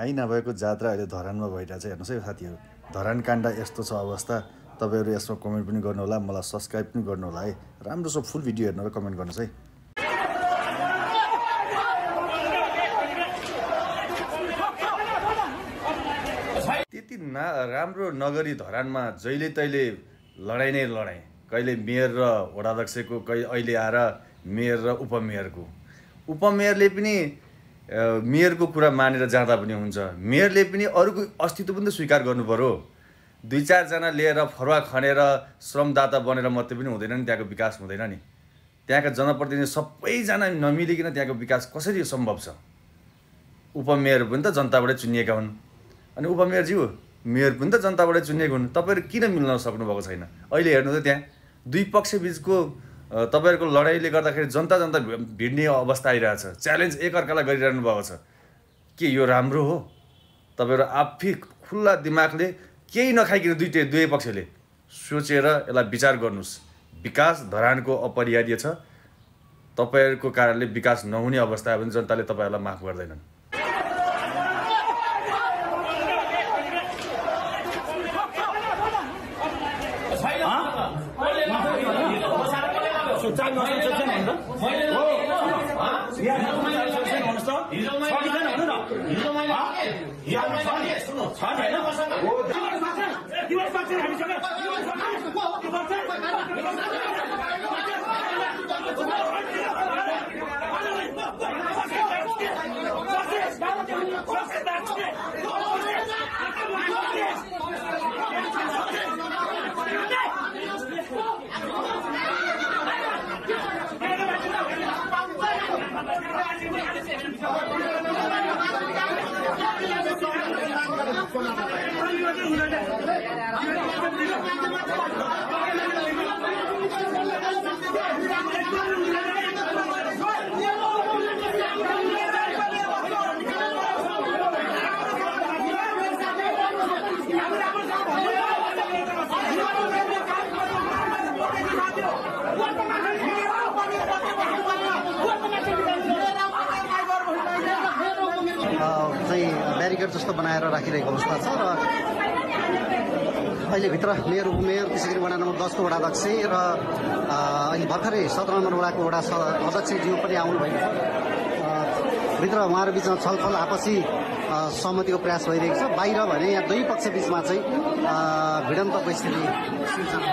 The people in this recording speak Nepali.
हाई नभएको जात्रा अहिले धरानमा भइरहेछ। हेर्नुहोस् है साथीहरू, धरान काण्ड यस्तो छ अवस्था। तपाईँहरू यसमा कमेन्ट पनि गर्नुहोला, मलाई सब्सक्राइब पनि गर्नुहोला है। राम्रो छ, फुल भिडियो हेर्नु र कमेन्ट गर्नुहोस् है। त्यति राम्रो नगरी धरानमा जहिले तैले लडाइँ नै लडाइँ। कहिले मेयर र वडाध्यक्षको, कहिले अहिले आएर मेयर र उपमेयरको। उपमेयरले पनि मेयरको कुरा मानेर जाँदा पनि हुन्छ, मेयरले पनि अरूको अस्तित्व पनि त स्वीकार गर्नु पर्यो। 2-4 जना लिएर फरुवा खनेर श्रमदाता बनेर मात्रै पनि हुँदैन नि, त्यहाँको विकास हुँदैन नि। त्यहाँका जनप्रतिनिधि सबैजना नमिलिकन त्यहाँको विकास कसरी सम्भव छ? उपमेयर पनि त जनताबाटै चुनिएका हुन्, अनि उपमेयरज्यू मेयर पनि त जनताबाटै चुनिएको हुन्। तपाईँहरू किन मिल्न सक्नुभएको छैन? अहिले हेर्नु त त्यहाँ दुई पक्ष बिचको तपाईँहरूको लडाइँले गर्दाखेरि जनता भिड्ने अवस्था आइरहेछ। च्यालेन्ज एकअर्कालाई गरिरहनु भएको छ। के यो राम्रो हो? तपाईँहरू आफै खुल्ला दिमागले केही नखाइकन दुवै पक्षले सोचेर यसलाई विचार गर्नुहोस्। विकास धरानको अपरिहार्य छ। तपाईँहरूको कारणले विकास नहुने अवस्था आयो भने जनताले तपाईँहरूलाई माफ गर्दैनन्। ब्यारिकेड जस्तो बनाएर राखिरहेको अवस्था छ र अहिले भित्र मेयर, उपमेयर, त्यसै गरी वडा नम्बर 10 को वडाध्यक्ष र अहिले भर्खरै 17 नम्बर वडाको वडा अध्यक्षज्यू पनि आउनुभएको छ। भित्र उहाँहरू बिचमा छलफल, आपसी सहमतिको प्रयास भइरहेको छ। बाहिर भने यहाँ दुई पक्ष बिचमा चाहिँ भिडन्तको स्थिति सिर्जना।